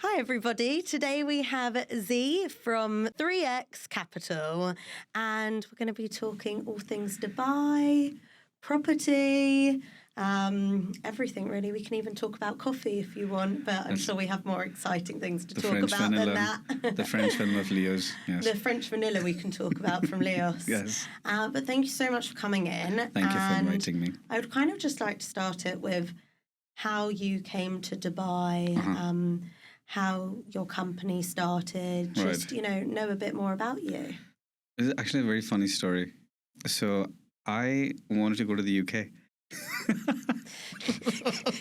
Hi everybody, today we have Z from 3X Capital and we're going to be talking all things Dubai, property, everything really. We can even talk about coffee if you want, but I'm sure we have more exciting things to talk about than that. The French vanilla of Leo's, yes. The French vanilla we can talk about from Leo's. Yes. But thank you so much for coming in. Thank you for inviting me. I would kind of just like to start it with how you came to Dubai, how your company started, just, know a bit more about you. It's actually a very funny story. So I wanted to go to the UK.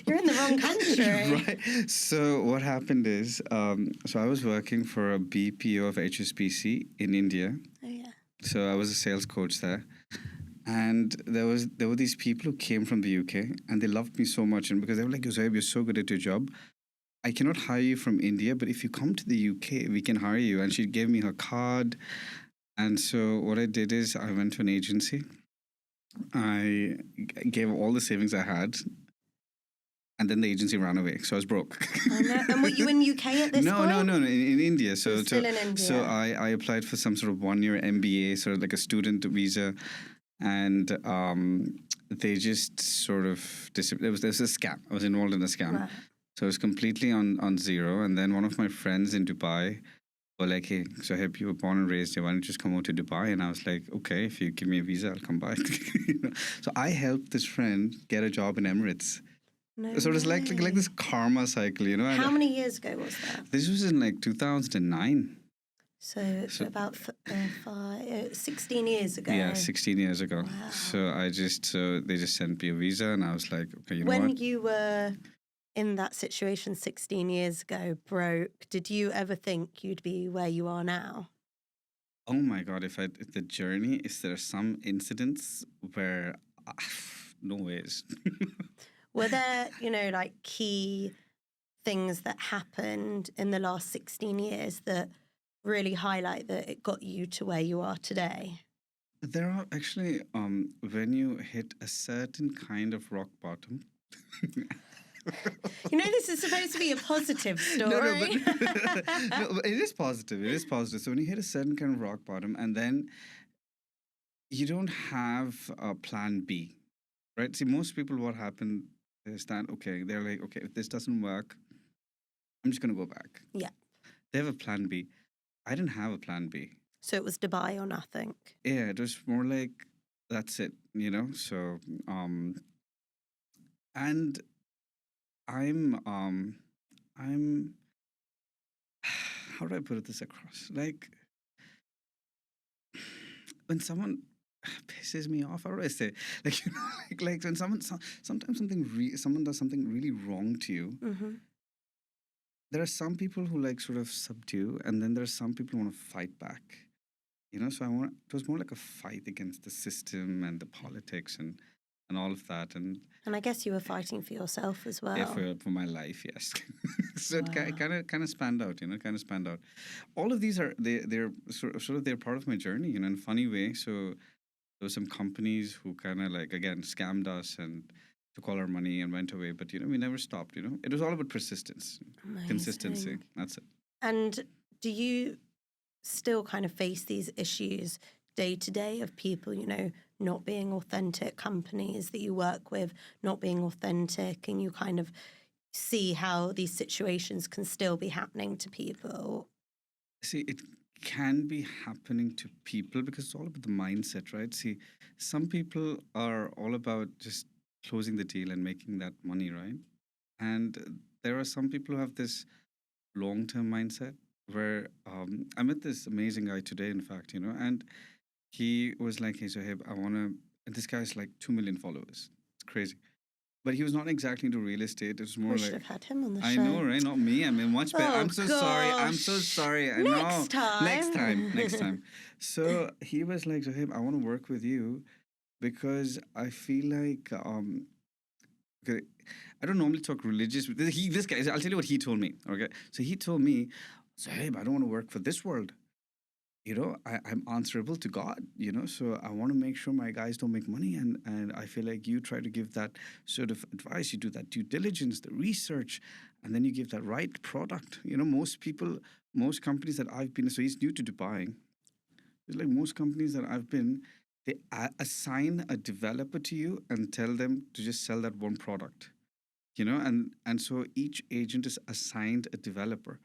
You're in the wrong country. Right. So what happened is, so I was working for a BPO of HSBC in India. Oh, yeah. So I was a sales coach there. And there were these people who came from the UK and they loved me so much. And because they were like, Zohaib, you're so good at your job. I cannot hire you from India, but if you come to the UK, we can hire you. And she gave me her card. And so what I did is I went to an agency. I gave all the savings I had. And then the agency ran away. So I was broke. Oh, no. And were you in UK at this point? No, in India. So still in India. So I applied for some sort of 1-year MBA, sort of like a student visa. And they just sort of, there was a scam. I was involved in a scam. Right. So it was completely on zero. And then one of my friends in Dubai were like, hey, Zohaib, you were born and raised here. Why don't you just come over to Dubai? And I was like, okay, if you give me a visa, I'll come back. So I helped this friend get a job in Emirates. No So it was like this karma cycle, How many years ago was that? This was in like 2009. So about 16 years ago. Yeah, 16 years ago. Wow. So they just sent me a visa and I was like, okay, you know what? When you were in that situation 16 years ago, broke, did you ever think you'd be where you are now? Oh my God, if the journey, is there some incidents where, no ways. Were there, like key things that happened in the last 16 years that really highlight that it got you to where you are today? There are actually, when you hit a certain kind of rock bottom. This is supposed to be a positive story. But it is positive. It is positive. So when you hit a certain kind of rock bottom and then you don't have a plan B, right? See, most people, what happened is that, they're like, okay, if this doesn't work, I'm just going to go back. Yeah. They have a plan B. I didn't have a plan B. So it was Dubai or nothing? Yeah, it was more like, that's it, So, and I'm, how do I put this across? Like, when someone pisses me off, how do I say? Like when sometimes someone does something really wrong to you. Mm-hmm. There are some people who like sort of subdue, and then there are some people who want to fight back. So it was more like a fight against the system and the politics and all of that. And I guess you were fighting for yourself as well. Yeah, for my life, yes. So Wow. it kind of spanned out, kind of spanned out. All of these they're sort of they're part of my journey, in a funny way. So there were some companies who kind of like, again, scammed us and took all our money and went away. But, we never stopped, It was all about persistence, Amazing. consistency. That's it. And do you still kind of face these issues day to day of people, not being authentic, companies that you work with not being authentic, and you kind of see how these situations can still be happening to people? See, it can be happening to people because it's all about the mindset, right? See, some people are all about just closing the deal and making that money, right? And there are some people who have this long-term mindset where I met this amazing guy today, in fact, and he was like, hey, Zohaib, and this guy's like 2 million followers. It's crazy. But he was not exactly into real estate. It was more We like... should have had him on the show. I know, right? Not me. I mean, much better. Oh, I'm so sorry. I'm so sorry. I know. Next time. So he was like, Zohaib, I want to work with you because I feel like... okay, I don't normally talk religious. This guy, I'll tell you what he told me. Okay, so he told me, Zohaib, I don't want to work for this world. I'm answerable to God, so I want to make sure my guys don't make money. And I feel like you try to give that sort of advice. You do that due diligence, the research. and then you give that right product. Most companies that I've been, so he's new to Dubai. It's like most companies that I've been, they assign a developer to you and tell them to just sell that one product, and so each agent is assigned a developer,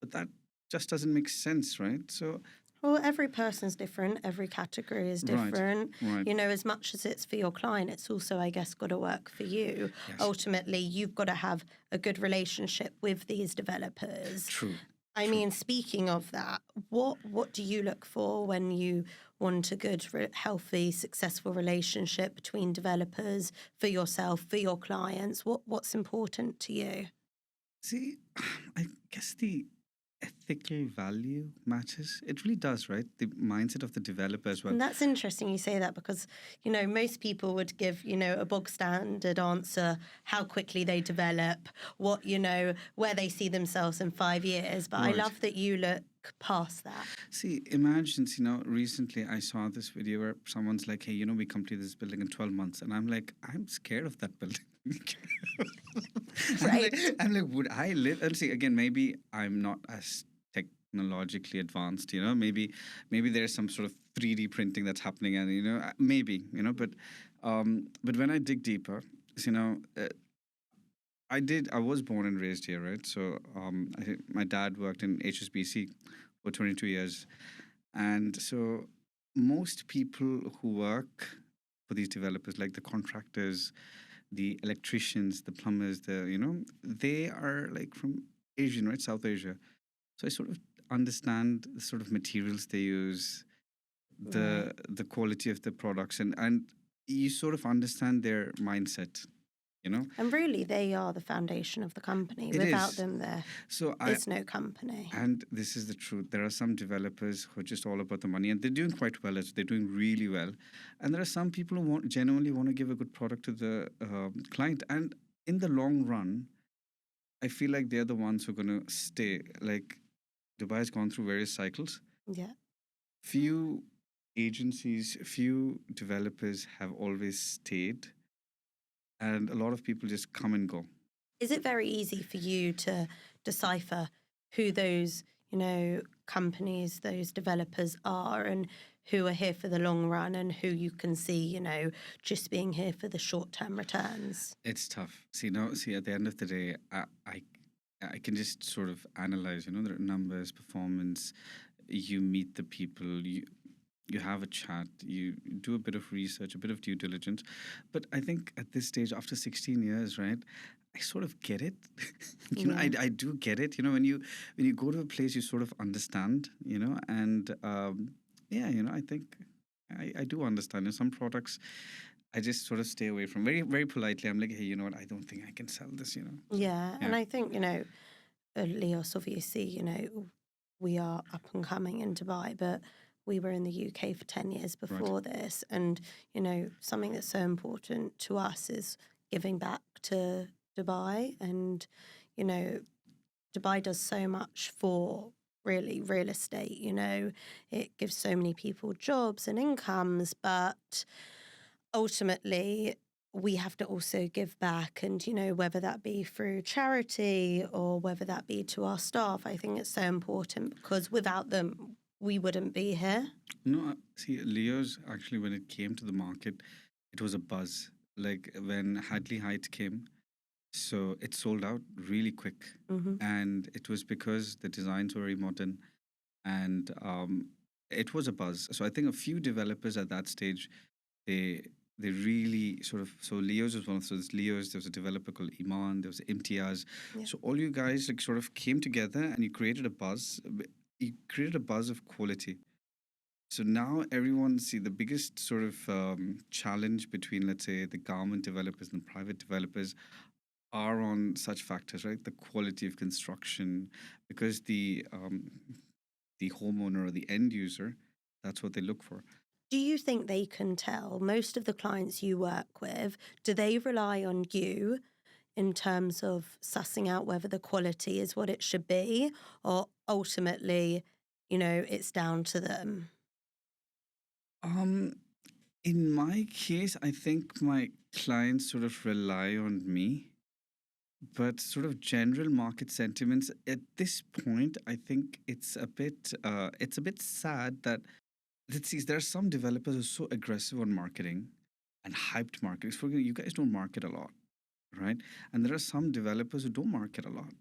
but that just doesn't make sense, right? So Well, every person's different. Every category is right, different. right, As much as it's for your client, it's also, I guess, got to work for you. yes, Ultimately, you've got to have a good relationship with these developers. true, I true. mean, speaking of that, what do you look for when you want a good, healthy, successful relationship between developers, for yourself, for your clients? What's important to you? See, I guess the ethical value matters. It really does, right? The mindset of the developer as well. And that's interesting you say that because, most people would give, a bog standard answer, how quickly they develop, what, where they see themselves in 5 years. But I Right. love that you look past that. See, imagine, recently I saw this video where someone's like, hey, we completed this building in 12 months. And I'm like, I'm scared of that building. Right. I'm like, would I live? And see, again, maybe I'm not as technologically advanced, maybe there's some sort of 3D printing that's happening, and maybe, but when I dig deeper, I was born and raised here, right? So my dad worked in HSBC for 22 years, and so most people who work for these developers, like the contractors, the electricians, the plumbers, they are like from Asian, right? South Asia. So I sort of understand the sort of materials they use, Right. the quality of the products, and you sort of understand their mindset, you know? And really, they are the foundation of the company. It Without is. them, there So is no company. and this is the truth. There are some developers who are just all about the money, and they're doing quite well. They're doing really well. And there are some people who genuinely want to give a good product to the client. And in the long run, I feel like they're the ones who are going to stay. Like Dubai has gone through various cycles. Yeah. Few agencies, few developers have always stayed, and a lot of people just come and go. Is it very easy for you to decipher who those, companies, those developers are, and who are here for the long run, and who you can see, just being here for the short-term returns? It's tough. See, at the end of the day, I can just sort of analyze, the numbers, performance. You meet the people, you have a chat, you do a bit of research, a bit of due diligence. But I think at this stage, after 16 years, right, I sort of get it. Yeah. I do get it. When you go to a place, you sort of understand, and yeah, I think I do understand. Some products I just sort of stay away from very, very politely. I'm like, hey, you know what? I don't think I can sell this, Yeah. And Yeah. I think, Leos, obviously, we are up and coming in Dubai, but we were in the UK for 10 years Right. before this. And, something that's so important to us is giving back to Dubai. And, Dubai does so much for really real estate, it gives so many people jobs and incomes, but ultimately we have to also give back, and whether that be through charity or whether that be to our staff. I think it's so important because without them we wouldn't be here. No, see, Leo's actually, when it came to the market, it was a buzz. Like when Hadley Heights came, so it sold out really quick. Hmm. And it was because the designs were very modern, and it was a buzz. So I think a few developers at that stage, they they really sort of, so Leo's was one of those. Leo's, there was a developer called Iman, there was Imtiaz. Yeah. So all you guys like sort of came together and you created a buzz. You created a buzz of quality. So now everyone, see, the biggest sort of challenge between, let's say, the government developers and private developers are on such factors, right? The quality of construction, because the homeowner or the end user, that's what they look for. Do you think they can tell, most of the clients you work with, do they rely on you in terms of sussing out whether the quality is what it should be, or ultimately, it's down to them? Um, in my case, I think my clients sort of rely on me, but sort of general market sentiments at this point, I think it's a bit sad that let's see, there are some developers who are so aggressive on marketing and hyped marketing. For you guys don't market a lot, right? And there are some developers who don't market a lot.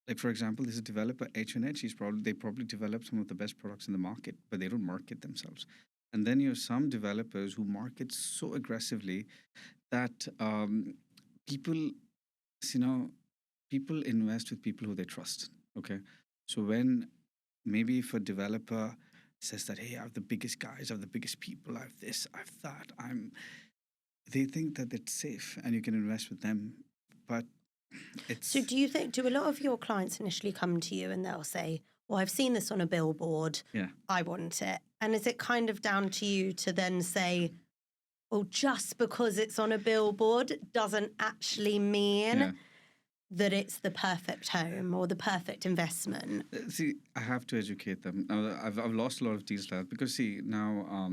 Like for example, this is developer H&H. They probably develop some of the best products in the market, but they don't market themselves. And then you have some developers who market so aggressively that people, you know, people invest with people who they trust. Okay, so when maybe if a developer says that, hey, I have the biggest guys, I have the biggest people, I have this, I have that, they think that it's safe and you can invest with them, but it's So do you think, do a lot of your clients initially come to you and they'll say, well, I've seen this on a billboard, yeah. I want it. And is it kind of down to you to then say, well, just because it's on a billboard doesn't actually mean Yeah. that it's the perfect home or the perfect investment? See, I have to educate them. Now, I've lost a lot of deals like because see now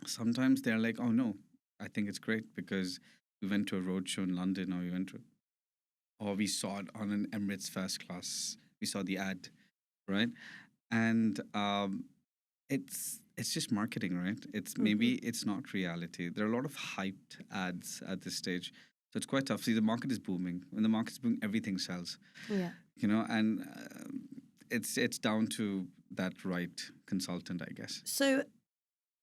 sometimes they're like, oh no, I think it's great because we went to a roadshow in London, or we saw it on an Emirates first class. We saw the ad, right? And it's just marketing, right? It's maybe it's not reality. There are a lot of hyped ads at this stage, so it's quite tough. See, the market is booming. When the market is booming, everything sells. Yeah. And it's down to that right consultant, I guess. So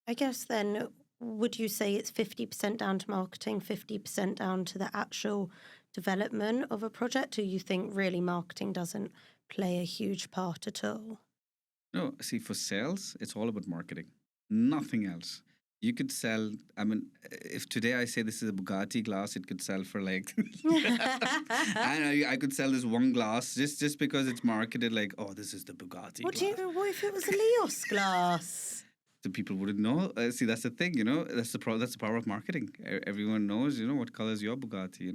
I guess then, would you say it's 50% down to marketing, 50% down to the actual development of a project, or you think really marketing doesn't play a huge part at all? No, see, for sales, it's all about marketing, nothing else. You could sell, I mean, if today I say this is a Bugatti glass, it could sell for like, I could sell this one glass just because it's marketed like, oh, this is the Bugatti What glass. what if it was a Leos glass? The people wouldn't know. See, that's the thing, that's the power of marketing. Everyone knows, what color is your Bugatti,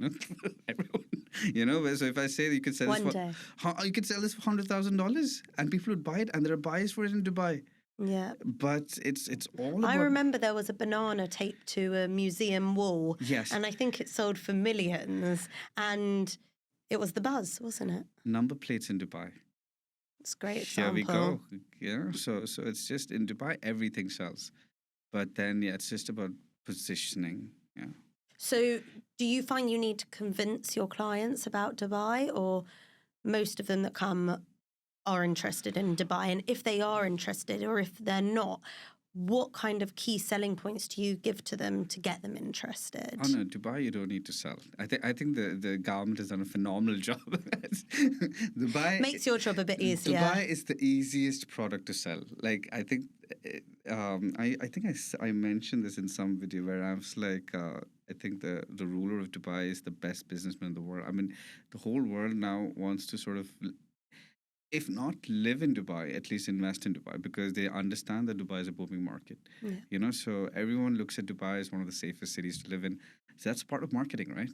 Everyone, so if I say that you could sell One this day. you could sell this for $100,000 and people would buy it and there are buyers for it in Dubai. Yeah. But it's all about. I remember there was a banana taped to a museum wall. Yes. And I think it sold for millions. And it was the buzz, wasn't it? Number plates in Dubai. It's a great Here example. we go. Yeah. So it's just in Dubai, everything sells. But then, yeah, it's just about positioning. Yeah. So do you find you need to convince your clients about Dubai, or most of them that come are interested in Dubai? And if they are interested, or if they're not, what kind of key selling points do you give to them to get them interested? Oh no, Dubai you don't need to sell. I think the government has done a phenomenal job. Dubai Makes your job a bit easier. Dubai is the easiest product to sell. Like I think, I think I mentioned this in some video where I was like, I think the ruler of Dubai is the best businessman in the world. I mean, the whole world now wants to sort of, if not live in Dubai, at least invest in Dubai because they understand that Dubai is a booming market. Yeah. So everyone looks at Dubai as one of the safest cities to live in. So that's part of marketing, right?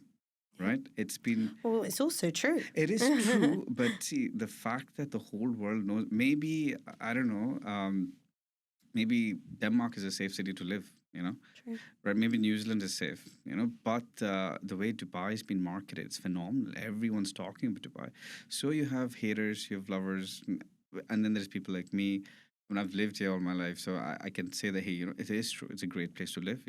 Right? It's been. Well, it's also true. It is true, but see, the fact that the whole world knows, maybe, I don't know, maybe Denmark is a safe city to live, True. right? Maybe New Zealand is safe, but the way Dubai has been marketed, it's phenomenal. Everyone's talking about Dubai. So you have haters, you have lovers, and then there's people like me. When I've lived here all my life, so I can say that, hey, it is true. It's a great place to live,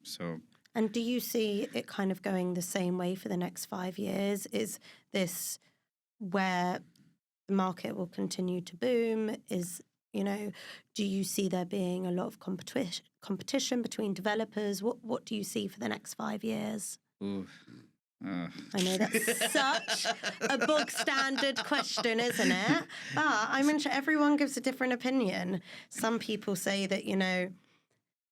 so. And do you see it kind of going the same way for the next 5 years? Is this where the market will continue to boom? Do you see there being a lot of competition between developers? What do you see for the next 5 years? Ooh. I know that's such a bog standard question, isn't it? But I'm sure everyone gives a different opinion. Some people say that,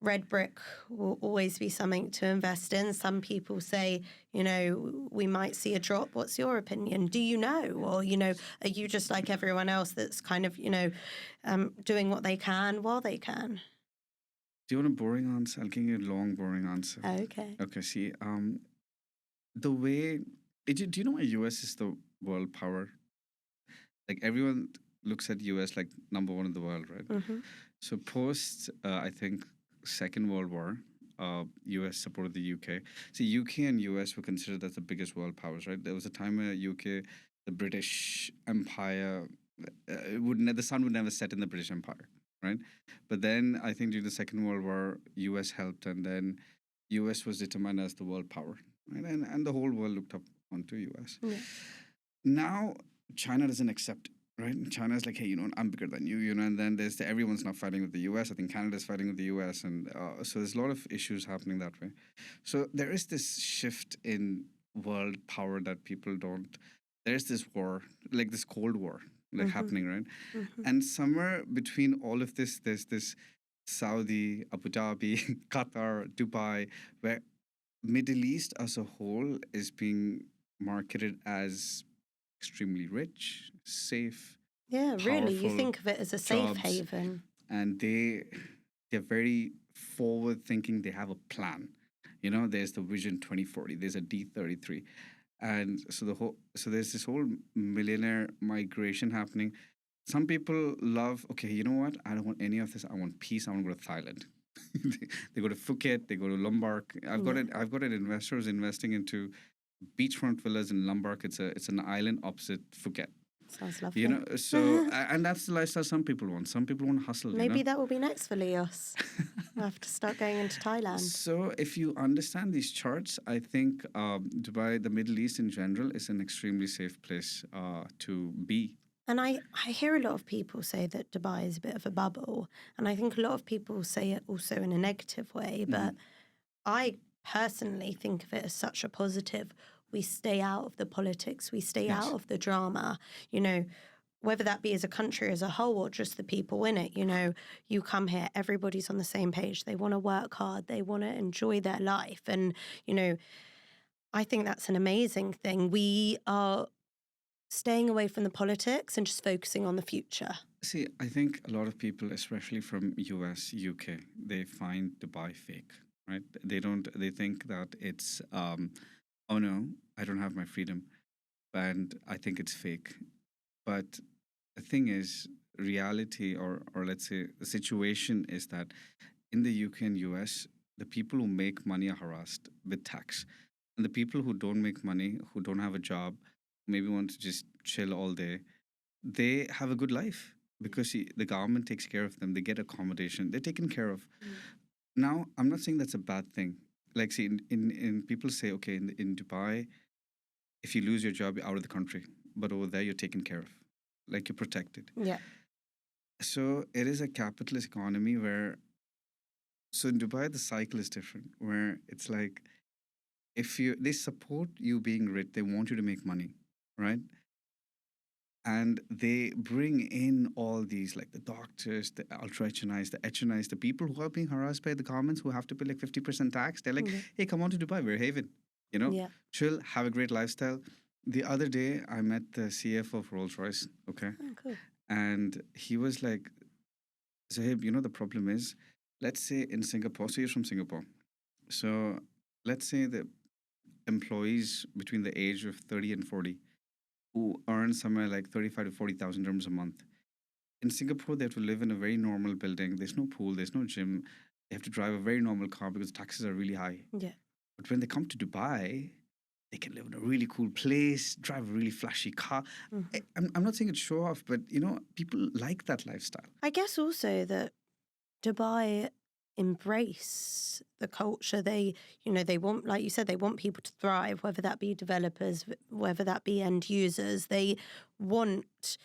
red brick will always be something to invest in. Some people say, we might see a drop. What's your opinion? Do you know? Or, are you just like everyone else that's kind of, doing what they can while they can? Do you want a boring answer? I'll give you a long, boring answer. Okay. Okay, see, the way, do you know why US is the world power? Like everyone looks at US like number one in the world, right? Mm-hmm. So post, I think, Second World War, US supported the UK. See, UK and US were considered as the biggest world powers, right? There was a time where UK, the British Empire, the sun would never set in the British Empire, right? But then I think during the Second World War, US helped, and then US was determined as the world power, right? And the whole world looked up onto US. Yeah. Now China doesn't accept it, right? China is like, hey, I'm bigger than you, and then there's everyone's not fighting with the US. I think Canada's fighting with the US, and so there's a lot of issues happening that way. So there is this shift in world power that people don't. There's this war, like this Cold War, like happening, right? And somewhere between all of this, there's this Saudi, Abu Dhabi, Qatar, Dubai, where Middle East as a whole is being marketed as extremely rich, safe, Yeah, really. You powerful think of it as a safe jobs, haven. and they're very forward thinking. They have a plan. There's the Vision 2040. There's a D33, and so there's this whole millionaire migration happening. Some people love. Okay, you know what? I don't want any of this. I want peace. I want to go to Thailand. They go to Phuket. They go to Lombok. I've got an investor who's investing into beachfront villas in Lombok. It's an island opposite Phuket. Sounds lovely. So and that's the lifestyle some people want. Some people want hustle. Maybe that will be next for Leos. We'll have to start going into Thailand. So if you understand these charts, I think Dubai, the Middle East in general, is an extremely safe place to be. And I hear a lot of people say that Dubai is a bit of a bubble. And I think a lot of people say it also in a negative way. But I personally think of it as such a positive. We stay out of the politics. We stay out of the drama, whether that be as a country as a whole or just the people in it. You come here, everybody's on the same page. They want to work hard. They want to enjoy their life. And, I think that's an amazing thing. We are staying away from the politics and just focusing on the future. See, I think a lot of people, especially from US, UK, they find Dubai fake, right? They think that it's, oh no, I don't have my freedom. And I think it's fake. But the thing is, reality, or let's say the situation is that in the UK and US, the people who make money are harassed with tax. And the people who don't make money, who don't have a job, maybe want to just chill all day, they have a good life because the government takes care of them. They get accommodation. They're taken care of. Now, I'm not saying that's a bad thing. Like, see, in people say, okay, in Dubai, if you lose your job, you're out of the country. But over there, you're taken care of. Like, you're protected. Yeah. So it is a capitalist economy where, so in Dubai, the cycle is different, where it's like, they support you being rich, they want you to make money, right? And they bring in all these, like the doctors, the ultra HNIs, the HNIs, the people who are being harassed by the governments who have to pay like 50% tax. They're like, hey, come on to Dubai, we're a haven, chill, have a great lifestyle. The other day, I met the CFO of Rolls-Royce, okay? Oh, cool. And he was like, Zahib, the problem is, let's say in Singapore, so you're from Singapore. So let's say the employees between the age of 30 and 40 who earn somewhere like 35 to 40,000 dirhams a month. In Singapore, they have to live in a very normal building. There's no pool, there's no gym. They have to drive a very normal car because taxes are really high. Yeah. But when they come to Dubai, they can live in a really cool place, drive a really flashy car. I'm not saying it's show off, but people like that lifestyle. I guess also that Dubai embrace the culture. They want, like you said, they want people to thrive, whether that be developers, whether that be end users. They want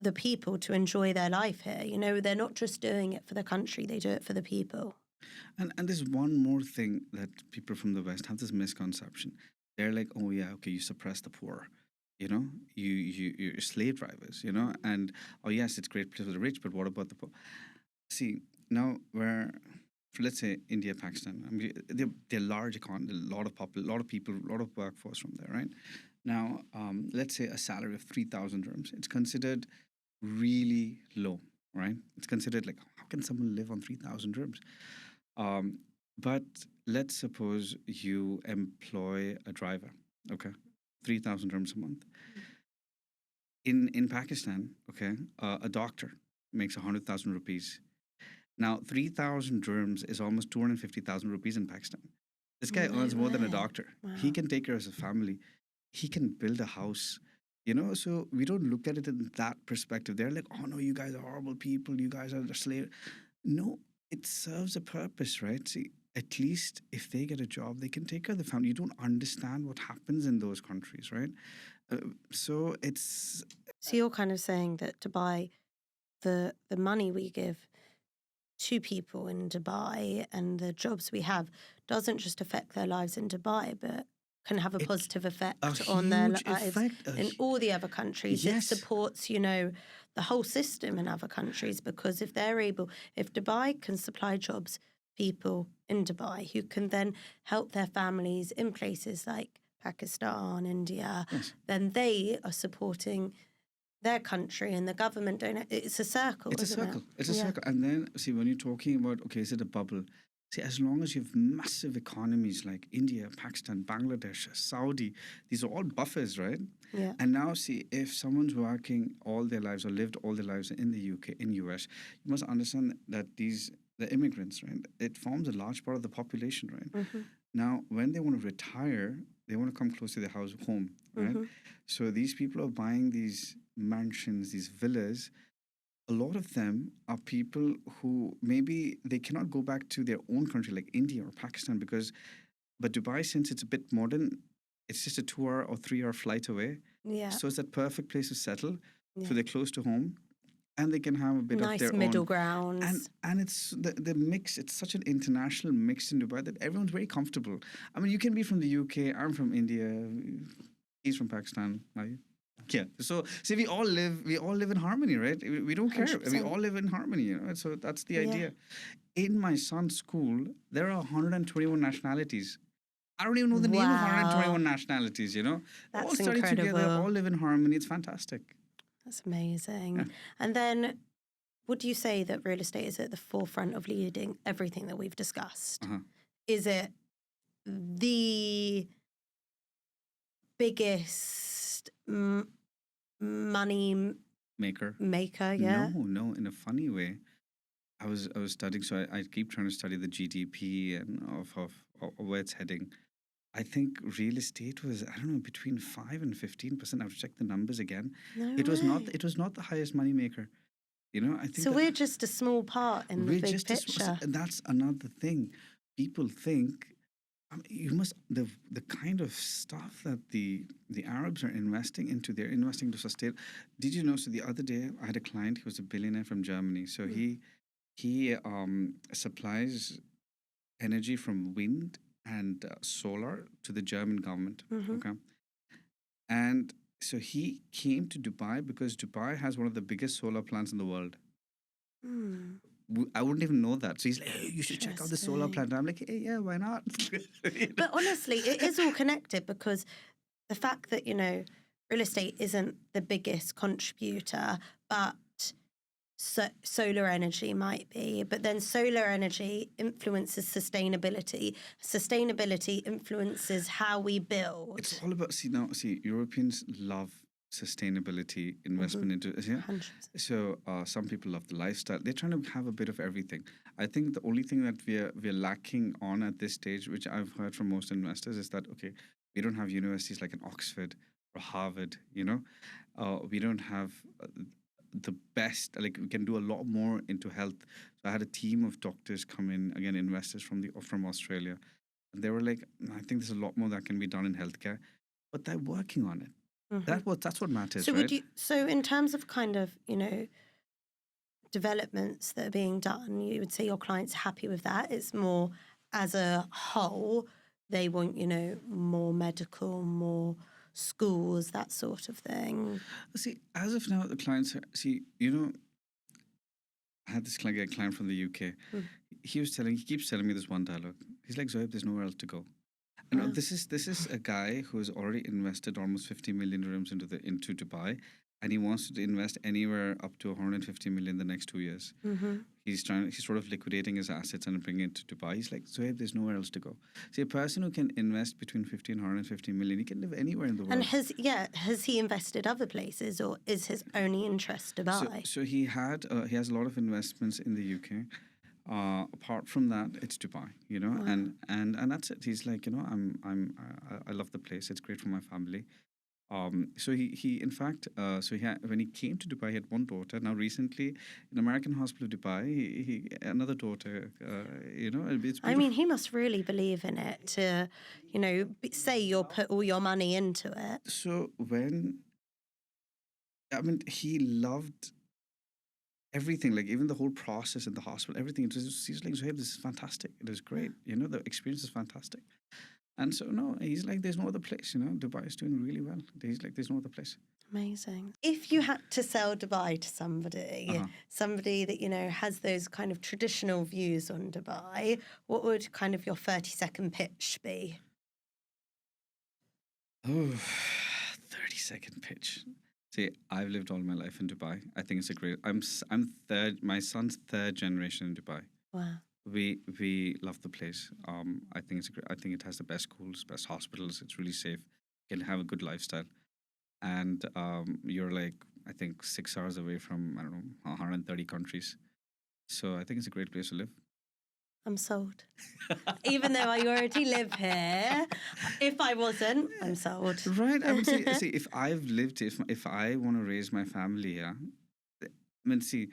the people to enjoy their life here. They're not just doing it for the country, they do it for the people. And there's one more thing that people from the West have this misconception. They're like, oh yeah, okay, you suppress the poor. You're slave drivers, and oh yes, it's great place for the rich, but what about the poor? See, now let's say India, Pakistan, I mean, they're large economy, a lot of people, a lot of workforce from there, right? Now, let's say a salary of 3,000 dirhams, it's considered really low, right? It's considered like, how can someone live on 3,000 dirhams? But let's suppose you employ a driver, okay? 3,000 dirhams a month. In Pakistan, okay, a doctor makes 100,000 rupees. Now, 3,000 dirhams is almost 250,000 rupees in Pakistan. This guy No earns more than a way. doctor. He Wow. can take care of his family. He can build a house. So we don't look at it in that perspective. They're like, oh no, you guys are horrible people. You guys are the slave. No, it serves a purpose, right? See, at least if they get a job, they can take care of the family. You don't understand what happens in those countries, right? So it's So you're kind of saying that Dubai, the money we give to people in Dubai and the jobs we have doesn't just affect their lives in Dubai, but can have a it positive a effect on their huge lives effect. in all the other countries. It Yes, supports, the whole system in other countries because if Dubai can supply jobs, people in Dubai who can then help their families in places like Pakistan, India, yes. then they are supporting their country and the government don't. It's a circle, It's a isn't it? circle. It's a Yeah. circle. And then, see, when you're talking about, okay, is it a bubble? See, as long as you have massive economies like India, Pakistan, Bangladesh, Saudi, these are all buffers, right? Yeah. And now, see, if someone's working all their lives or lived all their lives in the UK, in US, you must understand that the immigrants, right? It forms a large part of the population, right? Mm-hmm. Now, when they want to retire, they want to come close to their home, right? Mm-hmm. So these people are buying these mansions, these villas. A lot of them are people who maybe they cannot go back to their own country like India or Pakistan but Dubai, since it's a bit modern, it's just a 2 hour or 3 hour flight away. Yeah. So it's that perfect place to settle. Yeah. So they're close to home and they can have a bit of Nice their middle own. grounds. And it's the mix, it's such an international mix in Dubai that everyone's very comfortable. I mean, you can be from the UK, I'm from India, he's from Pakistan, are you? Yeah. So see, we all live in harmony, right? We don't care. We 100%. all live in harmony, So that's the Yeah. idea. In my son's school, there are 121 nationalities. I don't even know the name of Wow. 121 nationalities, All That's study together, incredible. all live in harmony. It's fantastic. That's amazing. Yeah. And then would you say that real estate is at the forefront of leading everything that we've discussed? Uh-huh. Is it the biggest money Maker. maker? Yeah. No, in a funny way. I was studying, so I keep trying to study the GDP and of where it's heading. I think real estate was, I don't know, between 5 and 15%. I have to check the numbers again. No It was way. not the highest money maker. I think So that we're just a small part in the we're big just picture. that's another thing. People think, I mean, you must the kind of stuff that the Arabs are investing into. They're investing to sustain. Did you know? So the other day, I had a client. He was a billionaire from Germany. So he supplies energy from wind and solar to the German government. Mm-hmm. Okay, and so he came to Dubai because Dubai has one of the biggest solar plants in the world. Hmm. I wouldn't even know that. So he's like, hey, you should check out the solar Interesting. plant. I'm like, hey, yeah, why not? But honestly, it is all connected because the fact that, real estate isn't the biggest contributor, but solar energy might be. But then solar energy influences sustainability. Sustainability influences how we build. It's all about, Europeans love sustainability investment into, yeah. 100%. So some people love the lifestyle. They're trying to have a bit of everything. I think the only thing that we're lacking on at this stage, which I've heard from most investors, is that, okay, we don't have universities like in Oxford or Harvard, we don't have the best, like we can do a lot more into health. So I had a team of doctors come in, again, investors from Australia. And they were like, I think there's a lot more that can be done in healthcare, but they're working on it. Mm-hmm. That's what matters, So right? so in terms of kind of, developments that are being done, you would say your client's happy with that? It's more as a whole, they want, more medical, more schools, that sort of thing. See, as of now, the clients I had this client from the UK. Mm. He keeps telling me this one dialogue. He's like, Zoeb, there's nowhere else to go. Wow. This is a guy who has already invested almost 50 million dirhams into Dubai, and he wants to invest anywhere up to 150 million the next 2 years. Mm-hmm. He's sort of liquidating his assets and bringing it to Dubai. He's like, Zoeb, there's nowhere else to go. See, a person who can invest between 50 and 150 million, he can live anywhere in the world. And has he invested other places, or is his only interest Dubai? So he has a lot of investments in the UK. Apart from that, it's Dubai, Wow. and that's it. He's like, I love the place. It's great for my family. So he in fact, so he had, when he came to Dubai, he had one daughter. Now recently, in American Hospital of Dubai, he another daughter. It's I mean, beautiful. he must really believe in it to, say you'll put all your money into it. So he loved everything, like even the whole process in the hospital, everything. He's like, Zohaib, this is fantastic. It is great. The experience is fantastic. And so, no, he's like, there's no other place. Dubai is doing really well. He's like, there's no other place. Amazing. If you had to sell Dubai to somebody, somebody that, has those kind of traditional views on Dubai, what would kind of your 30-second pitch be? Oh, 30-second pitch. See, I've lived all my life in Dubai. I think it's a great. I'm third. My son's third generation in Dubai. Wow. We love the place. I think I think it has the best schools, best hospitals. It's really safe. You can have a good lifestyle, and you're like, I think 6 hours away from, I don't know, 130 countries. So I think it's a great place to live. I'm sold. Even though I already live here, if I wasn't, I'm sold. Right. I mean, see, if I've lived, if I want to raise my family here, I mean, see,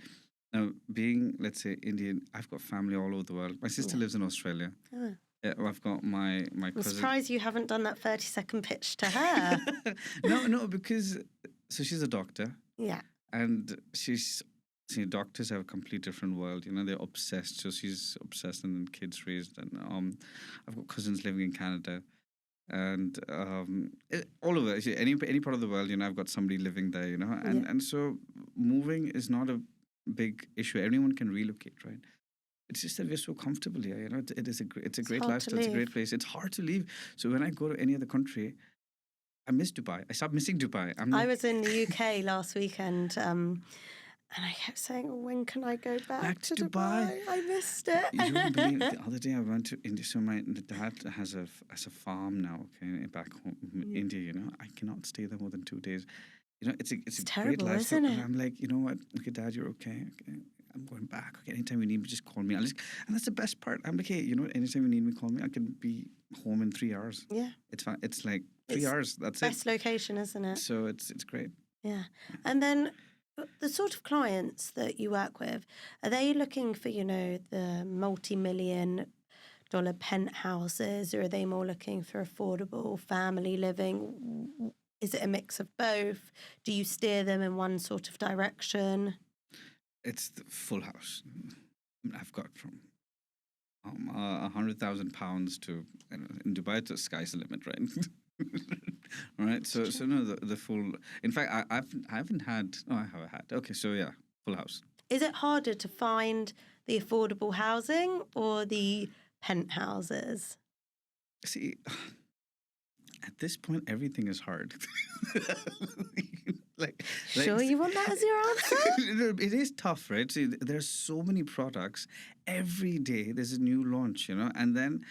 now being, let's say, Indian, I've got family all over the world. My sister lives in Australia. Oh. I've got my I'm cousin. surprised you haven't done that 30-second pitch to her. No, because so she's a doctor. Yeah. And doctors have a complete different world. They're obsessed. So she's obsessed, and then kids raised. And I've got cousins living in Canada, and all over. Any part of the world, I've got somebody living there. And so moving is not a big issue. Anyone can relocate, right? It's just that we're so comfortable here. It's a great lifestyle. It's a great place. It's hard to leave. So when I go to any other country, I miss Dubai. I start missing Dubai. I was in the UK last weekend, and I kept saying, when can I go back to Dubai? I missed it. You wouldn't believe it. The other day I went to India. So my dad has a farm now, back home in India. I cannot stay there more than 2 days. It's a terrible, great lifestyle. isn't it? And I'm like, you know what? Okay, Dad, you're okay. Okay, I'm going back. Okay, anytime you need me, just call me. And that's the best part. I'm like, hey, anytime you need me, call me. I can be home in 3 hours. Yeah. It's fine. It's like 3 hours. That's best location, isn't it? So it's great. Yeah. And then the sort of clients that you work with, are they looking for, the multi-million-dollar penthouses, or are they more looking for affordable family living? Is it a mix of both? Do you steer them in one sort of direction? It's the full house. I've got from £100,000 to, in Dubai, the sky's the limit, right? Right. So no, the full. In fact, I haven't had. Oh, I have had. Okay, so yeah, full house. Is it harder to find the affordable housing or the penthouses? See, at this point, everything is hard. Sure, you want that as your answer? It is tough, right? See, there's so many products every day. There's a new launch, and then.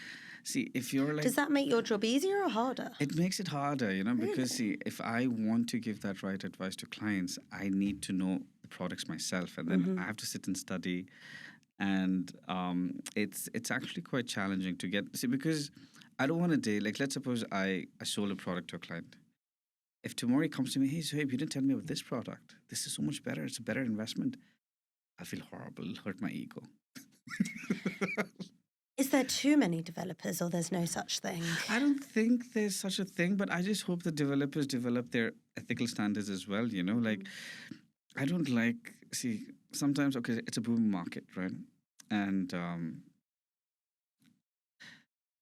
See, if you're like... Does that make your job easier or harder? It makes it harder, because see, if I want to give that right advice to clients, I need to know the products myself, and then I have to sit and study, and it's actually quite challenging to get... See, because I don't want a day, like let's suppose I sold a product to a client. If tomorrow he comes to me, hey, Zohaib, you didn't tell me about this product. This is so much better. It's a better investment. I feel horrible. It'll hurt my ego. Is there too many developers, or there's no such thing? I don't think there's such a thing, but I just hope the developers develop their ethical standards as well, Like, I don't like... See, sometimes, okay, it's a booming market, right? And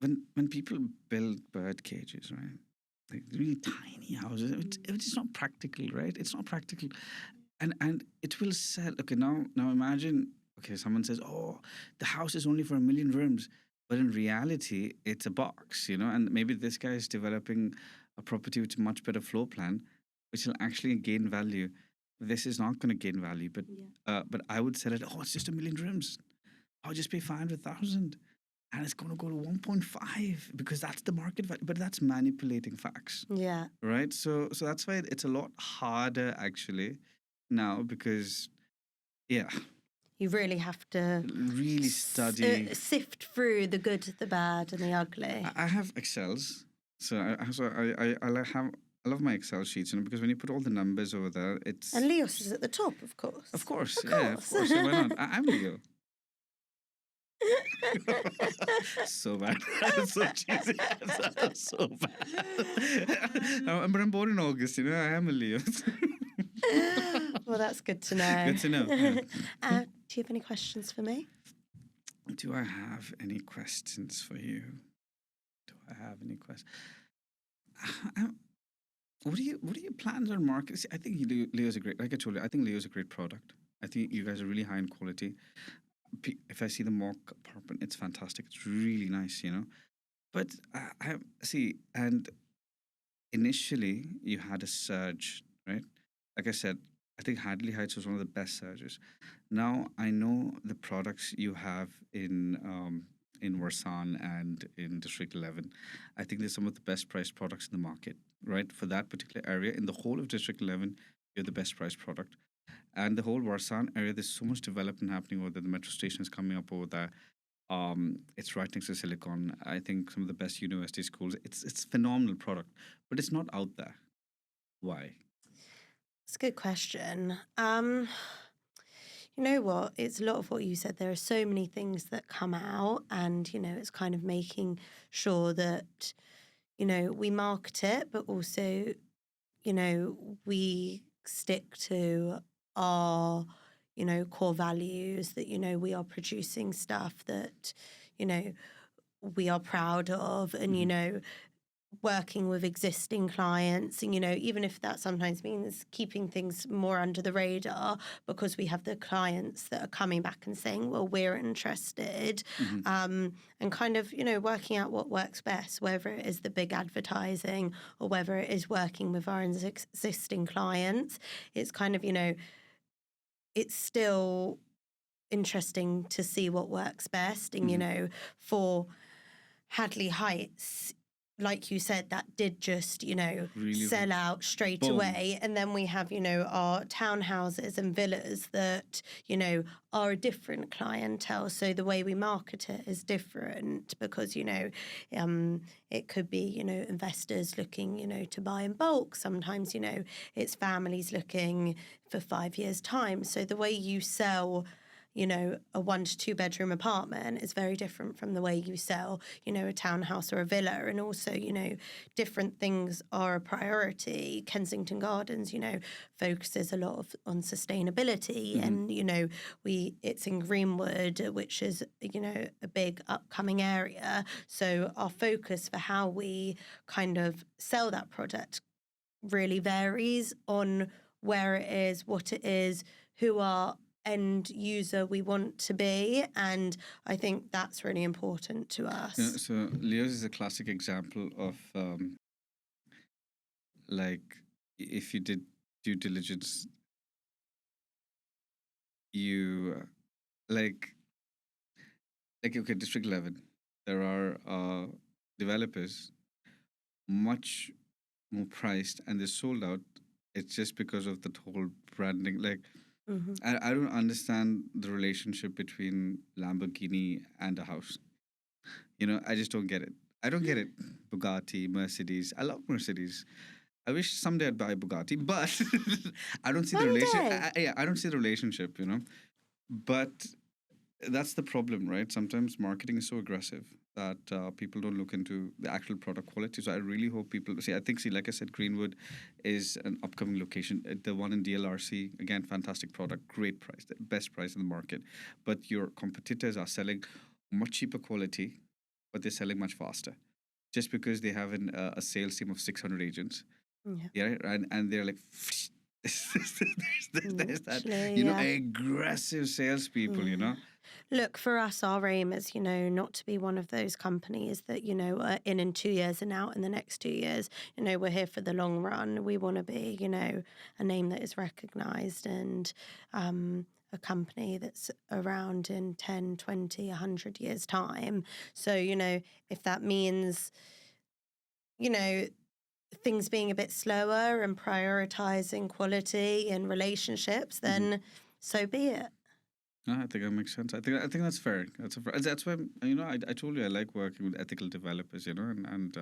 when people build bird cages, right? Like really tiny houses, it's just not practical, right? It's not practical. And it will sell. Okay, now imagine... Okay, someone says, oh, the house is only for 1 million rooms. But in reality, it's a box, and maybe this guy is developing a property with a much better floor plan, which will actually gain value. This is not going to gain value, but I would sell it, oh, it's just 1 million rooms. I'll just pay 500,000. And it's going to go to 1.5 because that's the market value. But that's manipulating facts. Yeah. Right? So that's why it's a lot harder, actually, now because, yeah. You really have to really study. sift through the good, the bad, and the ugly. I have Excels, so I love my Excel sheets, because when you put all the numbers over there, it's And Leos is at the top, of course. of course, Of yeah, of course. course. So why not? I'm Leo. So bad. So cheesy. So bad. But I'm born in August, I am a Leo. Well, that's good to know. Good to know. Yeah. Do you have any questions for me? Do I have any questions for you? Do I have any questions? What are your plans on market? See, I think Leo's a great, like I told you, I think Leo's a great product. I think you guys are really high in quality. If I see the mock apartment, it's fantastic. It's really nice, But I see, and initially you had a surge, right? Like I said, I think Hadley Heights was one of the best surges. Now I know the products you have in Warsan and in District 11. I think they're some of the best priced products in the market, right? For that particular area, in the whole of District 11, you're the best priced product. And the whole Warsan area, there's so much development happening over there. The metro station is coming up over there. It's right next to Silicon. I think some of the best university schools. It's phenomenal product, but it's not out there. Why? It's a good question. You know what? It's a lot of what you said. There are so many things that come out, and it's kind of making sure that we market it, but also we stick to our core values, that we are producing stuff that we are proud of, and working with existing clients, and even if that sometimes means keeping things more under the radar, because we have the clients that are coming back and saying, well, we're interested, and kind of working out what works best, whether it is the big advertising or whether it is working with our existing clients. It's kind of it's still interesting to see what works best, and for Hadley Heights, like you said, that did just, Really sell out straight boom. away. And then we have, our townhouses and villas that, are a different clientele. So the way we market it is different, because, it could be, investors looking, to buy in bulk. Sometimes, it's families looking for 5 years' time. So the way you sell a 1 to 2 bedroom apartment is very different from the way you sell, a townhouse or a villa. And also, different things are a priority. Kensington Gardens, focuses a lot on sustainability, and, it's in Greenwood, which is, a big upcoming area. So our focus for how we kind of sell that product really varies on where it is, what it is, who our end user we want to be, and I think that's really important to us. So Leo's is a classic example of like, if you did due diligence, you like okay, District 11, there are developers much more priced, and they're sold out. It's just because of the whole branding. Like, I don't understand the relationship between Lamborghini and a house. I just don't get it. I don't get it. Bugatti, Mercedes. I love Mercedes. I wish someday I'd buy a Bugatti, but I don't see the relationship. I don't see the relationship, But that's the problem, right? Sometimes marketing is so aggressive that people don't look into the actual product quality. So I really hope people see, like I said, Greenwood is an upcoming location. The one in DLRC, again, fantastic product, great price, the best price in the market. But your competitors are selling much cheaper quality, but they're selling much faster, just because they have a sales team of 600 agents. Yeah, and they're like, there's that, aggressive salespeople, Look, for us, our aim is, not to be one of those companies that, are in 2 years and out in the next 2 years. We're here for the long run. We want to be, a name that is recognised, and a company that's around in 10, 20, 100 years' time. So, if that means, things being a bit slower and prioritising quality and relationships, then so be it. No, I think that makes sense. I think that's fair. That's why I told you I like working with ethical developers. And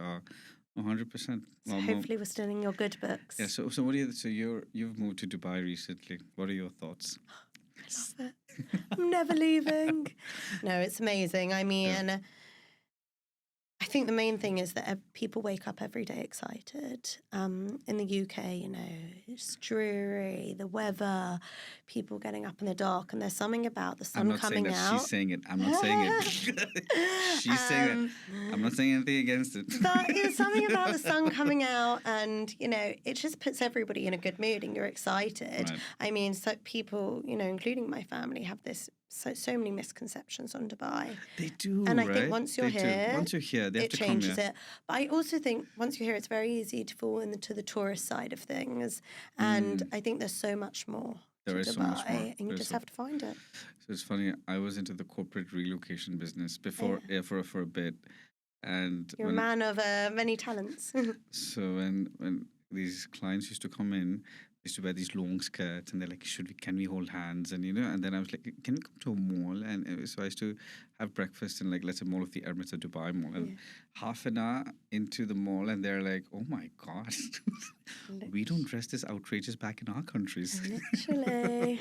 100%. So hopefully we're still in your good books. Yeah. So what do you? So you've moved to Dubai recently. What are your thoughts? I love it. I'm never leaving. No, it's amazing. I mean, I think the main thing is that people wake up every day excited. In the UK, it's dreary, the weather, people getting up in the dark, and there's something about the sun coming out. She's saying it. I'm not saying it. She's saying it. I'm not saying anything against it. But there's something about the sun coming out, and it just puts everybody in a good mood, and you're excited. Right. I mean, so people, including my family, have this so many misconceptions on Dubai. They do, and I right? think once you're here, they have it to changes come here. it. But I also think once you're here, it's very easy to fall into the tourist side of things, and I think there's so much more. There is Dubai, so much more. and you just have to find it. So it's funny. I was into the corporate relocation business before, for a bit, and You're a man of many talents. so when these clients used to come in, they used to wear these long skirts, and they're like, can we hold hands? And and then I was like, can we come to a mall? And so I used to have breakfast in, like, let's say, Mall of the Emirates or Dubai Mall, and half an hour into the mall, and they're like, oh my god, we don't dress this outrageous back in our countries. Literally.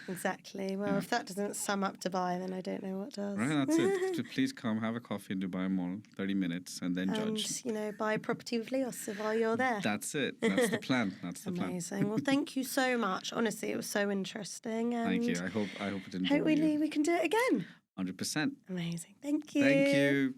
Exactly. Well, if that doesn't sum up Dubai, then I don't know what does. Right, that's it. So please come have a coffee in Dubai Mall, 30 minutes, and then judge. And, buy a property with Leos while you're there. That's it. That's the plan. That's the plan. Amazing. Well, thank you so much. Honestly, it was so interesting. And thank you. I hope it didn't bore you. hopefully we can do it again. 100%. Amazing. Thank you. Thank you.